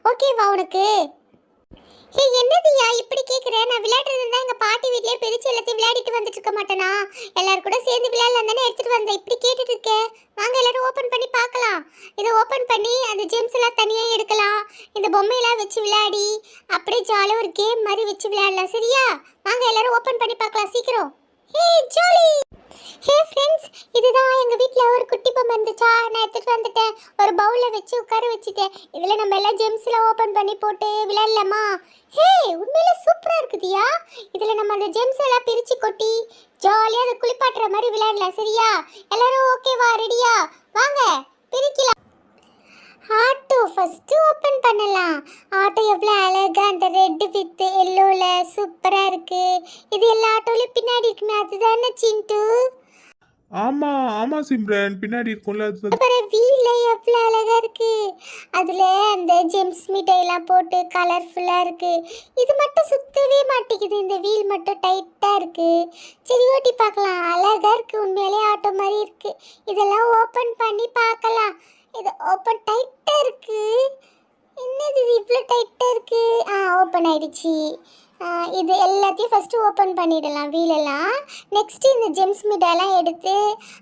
ஓகேவா உனக்கு? என்னதுயா இப்படி கேக்குற? நான் விளையாடுறது இருந்தா எங்க பாட்டி வீட்லயே பிரிச்சு எல்லாத்தையும் விளையாடிட்டு வந்துட்டு இருக்க மாட்டேனா? எல்லாரும் கூட சேர்ந்து விளையாடலாம் தானே எடுத்துட்டு வந்தேன். இப்படி கேட்டுட்டு இருக்க? வாங்க எல்லாரும் ஓபன் பண்ணி பார்க்கலாம். இதை ஓபன் பண்ணி அந்த ஜெம்ஸ் எல்லாம் தனியா எடுக்கலாம். இந்த பொம்மையெல்லாம் வச்சு விளையாடி அப்படியே ஜாலியா ஒரு கேம் மாதிரி வச்சு விளையாடலாம். சரியா? வாங்க எல்லாரும் ஓபன் பண்ணி பார்க்கலாம் சீக்கிரம். ஹே ஜாலி. ஹே ஃப்ரெண்ட்ஸ், இதுதான் எங்க வீட்ல ஒரு குட்டி பொம்மை இருந்துச்சா, நான் எடுத்துட்டு வந்துட்டேன். ஒரு பவுல்ல வச்சு உட்கார வச்சுட்டேன். இதுல நம்ம எல்லாம் ஜெம்ஸ்ல ஓபன் பண்ணி போட்டு விளையாடலாமா? ஹே உண்மையில சூப்பரா இருக்குதியா. இதுல நம்ம அந்த ஜெம்ஸ் எல்லாம் பிரிச்சு கொட்டி ஜாலியா அதை குளிப்பாட்டுற மாதிரி விளையாடலாம். சரியா? எல்லாரும் ஓகேவா? ரெடியா? வாங்க பிரிக்கலாம். ஆட்டோ ஃபர்ஸ்ட் ஓபன் பண்ணலாம். ஆட்டோ எவ்வளோ அழகா அந்த ரெட் வித் எல்லோல சூப்பரா இருக்கு. இது எல்லா ஆட்டோலயும் பின்னாடி இருக்குமே, அதுதானே சிண்டு? ஆமா ஆமா சிம்ரன், பின்னாடி இருக்கும்ல அது. அப்புறம் வீல்ல எவ்வளோ அழகா இருக்கு. அதுல அந்த ஜெம்ஸ் மிட்டாயெல்லாம் போட்டு கலர்ஃபுல்லா இருக்கு. இது மட்டும் சுத்தவே மாட்டேங்குது, இந்த வீல் மட்டும் டைட்டா இருக்கு. சரி ஓட்டி பார்க்கலாம். அழகா இருக்கு, உண்மையிலே ஆட்டோ மாதிரி இருக்கு. இதெல்லாம் ஓபன் பண்ணி பார்க்கலாம். இது ஓபன் டைட்டா இருக்கு. என்னது இது இவ்வளோ டைட்டா இருக்கு? ஓப்பன் ஆயிடுச்சு. இது எல்லாத்தையும் ஃபஸ்ட்டு ஓப்பன் பண்ணிடலாம் வீலெல்லாம். நெக்ஸ்ட்டு இந்த ஜெம்ஸ் மிட்டாயெல்லாம் எடுத்து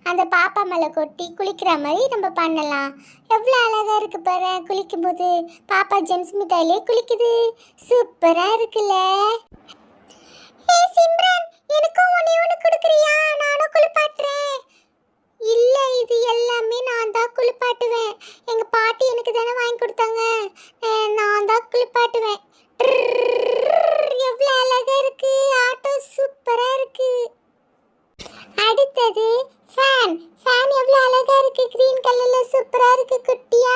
அந்த பாப்பா மேலே கொட்டி குளிக்கிற மாதிரி நம்ம பண்ணலாம். எவ்வளோ அழகாக இருக்குது பாரு. குளிக்கும்போது பாப்பா ஜெம்ஸ் மிட்டாயிலே குளிக்குது. சூப்பராக இருக்குல்ல? ஏ சிம்ரன், எனக்கும் ஒன்று கொடுக்குறியா? நானும் குளிப்பாட்டுறேன். இல்லை, இது எல்லாமே நான் தான் குளிப்பாட்டுவேன். எங்கள் பாட்டி எனக்கு தானே வாங்கி கொடுத்தாங்க, நான் தான் குளிப்பாட்டுவேன். எவ்வளோ அழகா இருக்கு. ஆட்டோ சூப்பரா இருக்கு. அடுத்தது ஃபேன். ஃபேன் எவ்வளோ அழகா இருக்கு, கிரீன் கலர்ல சூப்பரா இருக்கு குட்டியா.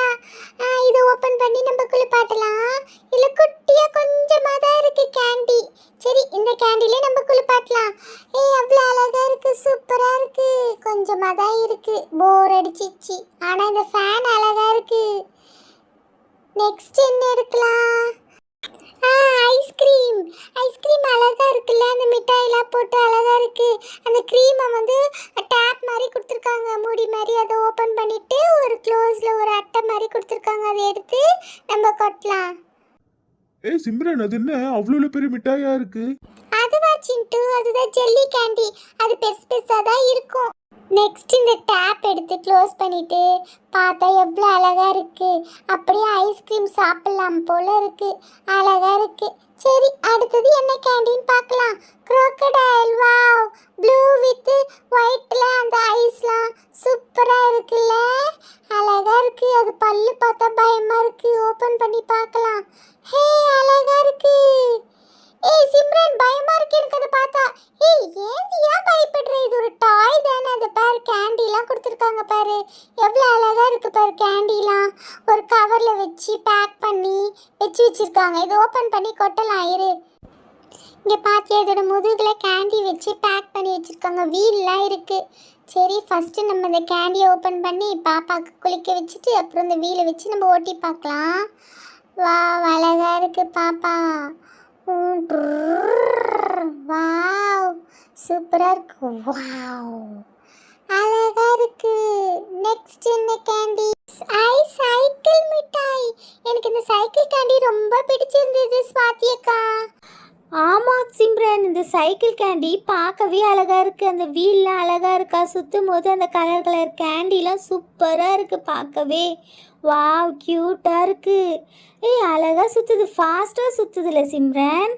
இதை ஓப்பன் பண்ணி நம்ம குளிப்பாட்டலாம். இல்லை குட்டியா கொஞ்சமாக தான் இருக்கு கேண்டி. சரி, இந்த கேண்டிலே நம்ம குளிப்பாட்டலாம். எவ்வளோ அழகா இருக்கு, சூப்பரா இருக்கு. கொஞ்சமாக தான் இருக்கு, போர் அடிச்சிச்சு. ஆனால் இந்த ஃபேன் அழகா இருக்கு. நெக்ஸ்ட் என்ன இருக்கலாம்? ஐஸ்கிரீம். ஐஸ்கிரீம் அழகா இருக்குல்ல, அந்த மிட்டாயெல்லாம் போட்டு அழகா இருக்கு. அந்த க்ரீமை வந்து டேப் மாதிரி கொடுத்துருக்காங்க, மூடி மாதிரி. அதை ஓப்பன் பண்ணிட்டு ஒரு க்ளோஸ்ல ஒரு அட்டை மாதிரி கொடுத்துருக்காங்க, அதை எடுத்து நம்ம கொட்டலாம். சிம்ரன், அது என்ன அவ்வளோ பெரிய மிட்டாயா இருக்கு? அதுவா சிண்டு, அதுதான் ஜெல்லி கேண்டி. அது பெருசு பெருசாக தான் இருக்கும். நெக்ஸ்ட் இந்த டேப் எடுத்து க்ளோஸ் பண்ணிட்டு பார்த்தா எவ்வளோ அழகா இருக்கு. அப்படியே ஐஸ்கிரீம் சாப்பிடலாம் போல இருக்கு, அழகா இருக்கு. சரி, அடுத்தது என்ன கேண்டின்னு பார்க்கலாம். crocodile. வாவ், ப்ளூ வித் ஒயிட்ல அந்த ஐஸ்லாம் சூப்பரா இருக்குல்ல, அழகா இருக்கு. அது பல்லு பார்த்தா பயமா இருக்கு. ஓபன் பண்ணி பார்க்கலாம். ஹே அழகா இருக்கு. சிம்ரன், பயமா இருக்கு எனக்கு அதை பார்த்தா. ஏன்டியா பயப்படுற? இது ஒரு டாய் தானே. அது பாரு, கேண்டிலாம் கொடுத்துருக்காங்க பாரு. எவ்வளோ அழகா இருக்கு பாரு. கேண்டிலாம் ஒரு கவர்ல வச்சு பேக் பண்ணி வச்சிருக்காங்க. இதை ஓப்பன் பண்ணி கொட்டலாம். இரு, இங்கே பார்த்தியா, இதோட முதுகில் கேண்டி வச்சு பேக் பண்ணி வச்சுருக்காங்க. வீல்லாம் இருக்குது. சரி, ஃபஸ்ட்டு நம்ம இந்த கேண்டியை ஓப்பன் பண்ணி பாப்பாவுக்கு குளிக்க வச்சுட்டு அப்புறம் இந்த வீலை வச்சு நம்ம ஓட்டி பார்க்கலாம். வா, அழகா இருக்கு பாப்பா. வாவ், சூப்பராக இருக்கு. வாவ், அழகா இருக்கு. நெக்ஸ்ட் என்ன கேண்டி? சைக்கிள் மிட்டாய். எனக்கு இந்த சைக்கிள் கேண்டி ரொம்ப பிடிச்சிருந்தது ஸ்வாதியக்கா. ஆமாம் சிம்ரன், இந்த சைக்கிள் கேண்டி பார்க்கவே அழகாக இருக்குது. அந்த வீல்லாம் அழகாக இருக்கா, சுற்றும் போது அந்த கலர் கலர் கேண்டிலாம் சூப்பராக இருக்குது பார்க்கவே. வாவ், க்யூட்டாக இருக்குது. அழகாக சுற்றுது, ஃபாஸ்ட்டாக சுற்றுதுல சிம்ரன்.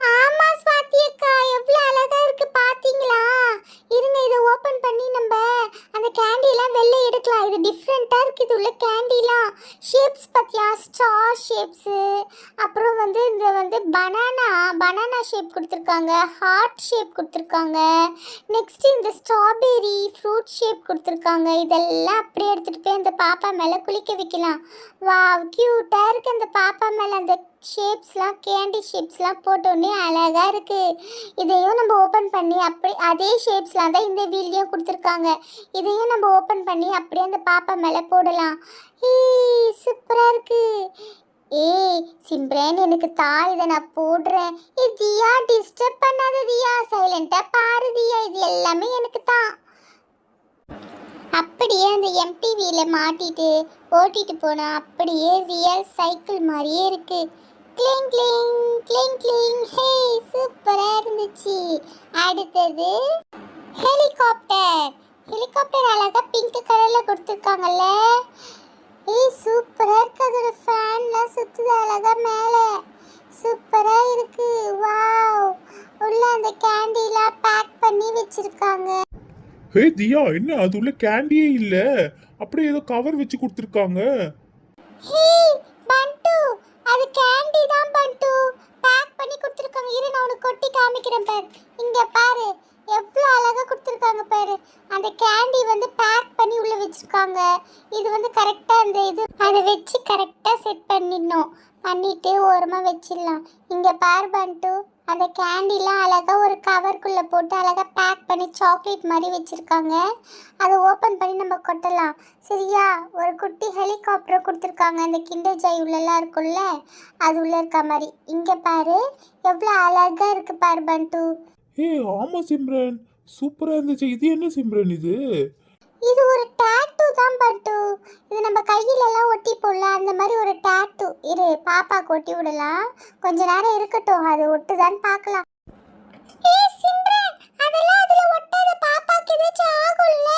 ஆமா ஸ்வாதியக்கா, எவ்வளோ அழகா இருக்கு பாத்தீங்களா? இருங்க, இதை ஓபன் பண்ணி நம்ம அந்த கேண்டிலாம் வெளில எடுக்கலாம். இது டிஃப்ரெண்டா இருக்கு. இது உள்ள கேண்டிலாம் ஷேப்ஸ் பத்தியா, ஸ்டார் ஷேப்ஸ். அப்புறம் வந்து இந்த வந்து பனானா ஷேப் கொடுத்துருக்காங்க, ஹார்ட் ஷேப் கொடுத்துருக்காங்க. நெக்ஸ்ட் இந்த ஸ்ட்ராபெரி ஃப்ரூட் ஷேப் கொடுத்துருக்காங்க. இதெல்லாம் அப்படியே எடுத்துட்டு போய் அந்த பாப்பா மேலே குளிக்க வைக்கலாம். வாவ், கியூட்டா இருக்கு. அந்த பாப்பா மேலே அந்த ஷேப்ஸ்லாம், கேண்டி ஷேப்ஸ்லாம் போட்டோன்னே அழகாக இருக்குது. இதையும் நம்ம ஓப்பன் பண்ணி அப்படி அதே ஷேப்ஸ்லாம் தான் இந்த வீல்லையும் கொடுத்துருக்காங்க. இதையும் நம்ம ஓப்பன் பண்ணி அப்படியே அந்த பாப்பா மேலே போடலாம். சூப்பராக இருக்குது. சிம்ரன், எனக்கு இதை நான் போடுறேன். தியா, டிஸ்டர்ப் பண்ணாத தியா, சைலண்டாக பாரு தியா. இது எல்லாமே எனக்கு தான். அப்படியே அந்த எம்டிவியில மாட்டிட்டு ஓட்டிட்டு போனா அப்படியே ரியல் சைக்கிள் மாதிரியே இருக்கு. கிளிங் கிளிங் கிளிங் கிளிங். ஹே, சூப்பரா இருந்துச்சு. அடுத்தது ஹெலிகாப்டர். ஹெலிகாப்டர் அழகா பிங்க் கலர்ல கொடுத்துருக்காங்கல்ல. ஏய், சூப்பரா இருக்கு. அதோட ஃபேன்லாம் சுத்துது அழகா மேல. சூப்பரா இருக்கு. வாவ். உள்ள அந்த கேண்டிலாம் பேக் பண்ணி வச்சிருக்காங்க. ஹே தியா, என்ன அது உள்ள கேண்டியே இல்ல, அப்படியே ஏதோ கவர் வச்சு கொடுத்துருக்காங்க. ஹே பண்டு, அது கேண்டி தான் பண்டு. பேக் பண்ணி கொடுத்துருக்காங்க. இரு, நான் உனக்கு கொட்டி காமிக்கிறேன் பாரு. இங்க பாரு, எவ்வளோ அழகா கொடுத்துருக்காங்க பாரு. அந்த கேண்டி வந்து பேக் பண்ணி உள்ள வச்சிருக்காங்க. இது வந்து கரெக்டா அந்த இது அதை வச்சு கரெக்டா செட் பண்ணிடணும். பண்ணிட்டு ஓரமா வச்சிடலாம். இங்க பாரு பண்டு, அந்த கேண்டிலாம் அழகா ஒரு கவர்க்குள்ள போட்டு அழகா பேக் பண்ணி சாக்லேட் மாதிரி வச்சிருக்காங்க. அதை ஓப்பன் பண்ணி நம்ம கொட்டலாம். சரியா? ஒரு குட்டி ஹெலிகாப்டர் கொடுத்துருக்காங்க. அந்த கிண்டர் ஜாய் உள்ளெல்லாம் இருக்கும்ல, அது உள்ள இருக்க மாதிரி. இங்க பாரு, எவ்வளோ அழகா இருக்கு பாரு பண்டு. ஏ ஆமா சிம்ரன், சூப்பரா இருந்துச்சு. இது என்ன சிம்ரன் இது? இது ஒரு டாட்டூ தான் பட்டு. இது நம்ம கையில எல்லாம் ஒட்டி போடலாம், அந்த மாதிரி ஒரு டாட்டூ. இரு, பாப்பாக்கு ஒட்டி விடலாம். கொஞ்ச நேரம் இருக்கட்டும், அது ஒட்டுதான்னு பார்க்கலாம். ஏய் சிம்ரன், அதெல்லாம் அதுல ஒட்டாத. பாப்பாக்கு ஏதாச்சும் ஆகும்ல.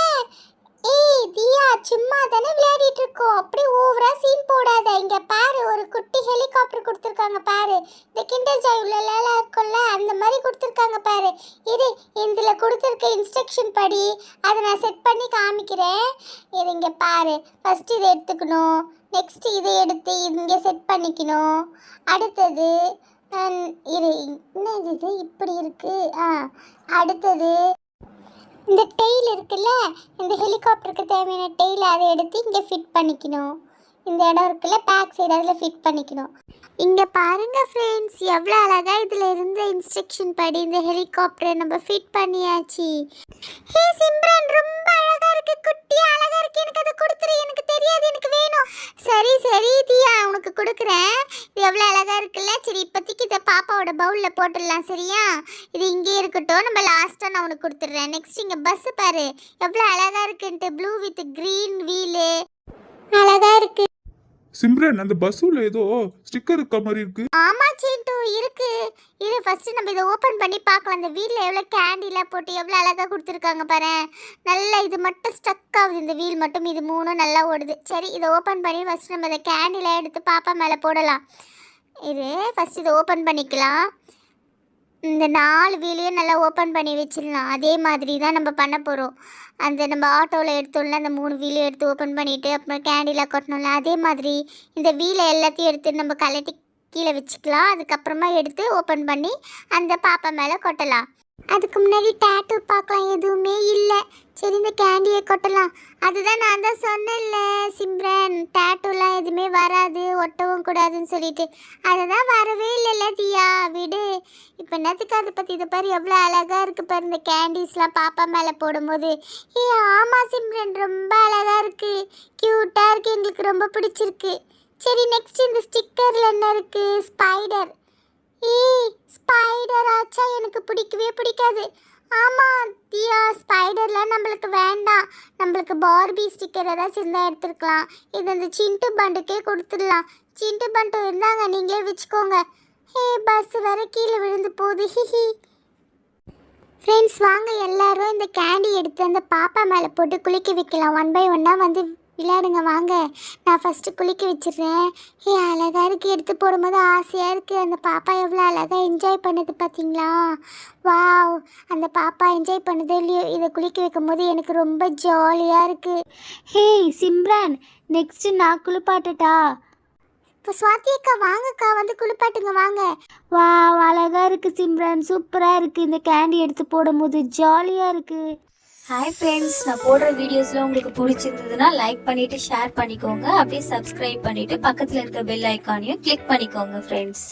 ஏய் தியா, சும்மா தானே விளையாடிட்டு இருக்கோம். அப்படியே ஓவரா சீன் போடாத. இங்க பாரு, ஒரு குட்டி ஹெலிகாப்டர் கொடுத்துருக்காங்க பாரு. இந்த கிண்டர் ஜாய் உள்ள இருக்கும்ல, அந்த மாதிரி கொடுத்துருக்காங்க பாரு. இரு, இதுல கொடுத்துருக்க இன்ஸ்ட்ரக்ஷன் படி அதை நான் செட் பண்ணி காமிக்கிறேன். இரு, இங்க பாரு. ஃபர்ஸ்ட் இதை எடுத்துக்கணும். நெக்ஸ்ட் இதை எடுத்து இங்கே செட் பண்ணிக்கணும். அடுத்தது இரு, என்ன இது இப்படி இருக்கு? அடுத்தது இந்த டெயில் இருக்குல்ல, இந்த ஹெலிகாப்டருக்கு தேவையான டெயில், அதை எடுத்து இங்கே ஃபிட் பண்ணிக்கணும். இந்த இடம் இருக்குல்ல, பேக் சைடு, அதில் ஃபிட் பண்ணிக்கணும். இங்கே பாருங்க ஃப்ரெண்ட்ஸ், எவ்வளோ அழகா இதில் இருந்த இன்ஸ்ட்ரக்ஷன் படி இந்த ஹெலிகாப்டரை நம்ம ஃபிட் பண்ணியாச்சு. ஹே சிம்ரன், ரொம்ப அழகா இருக்கு. குட்டியா அழகா இருக்கு. எனக்கு அதை கொடுத்துரு. எனக்கு தெரியாது, எனக்கு வேணும். சரி சரி தியா, உனக்கு கொடுக்குறேன். இது எவ்வளோ அழகா இருக்குல்ல. சரி, இப்போதைக்கு இதை பாப்பாவோட பவுலில் போட்டுடலாம். சரியா? இது இங்கே இருக்கட்டும். நம்ம லாஸ்ட்டாக நான் உனக்கு கொடுத்துட்றேன். நெக்ஸ்ட் இங்கே பஸ்ஸு பாரு, எவ்வளோ அழகா இருக்குன்ட்டு. ப்ளூ வித் க்ரீன் வீலு, அழகா இருக்கு. சிம்ரன், அந்த பஸ்ஸுல ஏதோ ஸ்டிக்கர் இருக்க மாதிரி இருக்கு. ஆமா சிண்டு, இருக்கு. இரு, ஃபர்ஸ்ட் நம்ம இதை ஓபன் பண்ணி பார்க்கலாம். அந்த வீல்ல எவ்வளவு கேண்டிலாம் போட்டு எவ்வளவு அழகா கொடுத்துருக்காங்க பாரு. நல்லா இது மட்டும் ஸ்டக் ஆகுது, இந்த வீல் மட்டும். இது மூணும் நல்லா ஓடுது. சரி, இதை ஓபன் பண்ணி ஃபர்ஸ்ட் நம்ம இந்த கேண்டிலாம் எடுத்து பாப்பா மேலே போடலாம். இரு, ஃபர்ஸ்ட் இதை ஓபன் பண்ணிக்கலாம். இந்த 4 வீலையும் நல்லா ஓப்பன் பண்ணி வச்சிடலாம். அதே மாதிரி தான் நம்ம பண்ண போகிறோம். அந்த நம்ம ஆட்டோவில் எடுத்தோம்ல, அந்த 3 வீலையும் எடுத்து ஓப்பன் பண்ணிவிட்டு அப்புறம் கேண்டிலாம் கொட்டணும்ல, அதே மாதிரி இந்த வீலை எல்லாத்தையும் எடுத்து நம்ம கலட்டி கீழே வச்சுக்கலாம். அதுக்கப்புறமா எடுத்து ஓப்பன் பண்ணி அந்த பாப்பா மேலே கொட்டலாம். அதுக்கு முன்னாடி டேட்டூ பார்க்கலாம், எதுவுமே இல்லை. சரி, இந்த கேண்டியை கொட்டலாம். அதுதான் நான் தான் சொன்னேன்ல சிம்ரன், டேட்டூலாம் எதுவுமே வராது, ஒட்டவும் கூடாதுன்னு சொல்லிட்டு. அதுதான் வரவே இல்லைல்ல தியா, விடு. இப்போ என்னத்துக்கு அதை பற்றி? இதை பாரு, எவ்வளோ அழகாக இருக்குது பாரு இந்த கேண்டீஸ்லாம் பாப்பா மேலே போடும்போது. ஏ ஆமாம் சிம்ரன், ரொம்ப அழகாக இருக்குது, க்யூட்டாக இருக்குது, எங்களுக்கு ரொம்ப பிடிச்சிருக்கு. சரி, நெக்ஸ்ட் இந்த ஸ்டிக்கரில் என்ன இருக்குது? ஸ்பைடர். ஏய், ஸ்பைடர் ஆச்சா? எனக்கு பிடிக்கவே பிடிக்காது. ஆமாம் தியா, ஸ்பைடர்லாம் நம்மளுக்கு வேண்டாம். நம்மளுக்கு பார்பி ஸ்டிக்கர் ஏதாச்சும் இருந்தால் எடுத்துருக்கலாம். இது அந்த சிண்டு பண்டுக்கே கொடுத்துடலாம். சிண்டு பண்டு இருந்தாங்க, நீங்களே வச்சுக்கோங்க. ஹே, பஸ் வேற கீழே விழுந்து போகுது. ஹிஹி. ஃப்ரெண்ட்ஸ், வாங்க எல்லாரும் இந்த கேண்டி எடுத்து அந்த பாப்பா மேலே போட்டு குளிக்க வைக்கலாம். 1 by 1 வந்து விளையாடுங்க. வாங்க, நான் ஃபஸ்ட்டு குளிக்க வச்சிடுறேன். ஏ அழகாக இருக்குது, எடுத்து போடும்போது ஆசையாக இருக்குது. அந்த பாப்பா எவ்வளோ அழகாக என்ஜாய் பண்ணுது பார்த்தீங்களா? வாவ், அந்த பாப்பா என்ஜாய் பண்ணுது இல்லையோ, இதை குளிக்க வைக்கும் போது எனக்கு ரொம்ப ஜாலியாக இருக்குது. ஹே சிம்ரன், நெக்ஸ்ட்டு நான் குளிப்பாட்டட்டா? இப்போ சுவாதி அக்கா, வாங்கக்கா, வந்து குளிப்பாட்டுங்க வாங்க. வா, அழகாக இருக்குது சிம்ரன், சூப்பராக இருக்குது. இந்த கேண்டி எடுத்து போடும்போது ஜாலியாக இருக்குது. ஹாய் ஃப்ரெண்ட்ஸ், நான் போடுற வீடியோஸ்லாம் உங்களுக்கு பிடிச்சிருந்ததுன்னா லைக் பண்ணிவிட்டு ஷேர் பண்ணிக்கோங்க. அப்படியே சப்ஸ்கிரைப் பண்ணிவிட்டு பக்கத்தில் இருக்க பெல் ஐக்கானையும் கிளிக் பண்ணிக்கோங்க ஃப்ரெண்ட்ஸ்.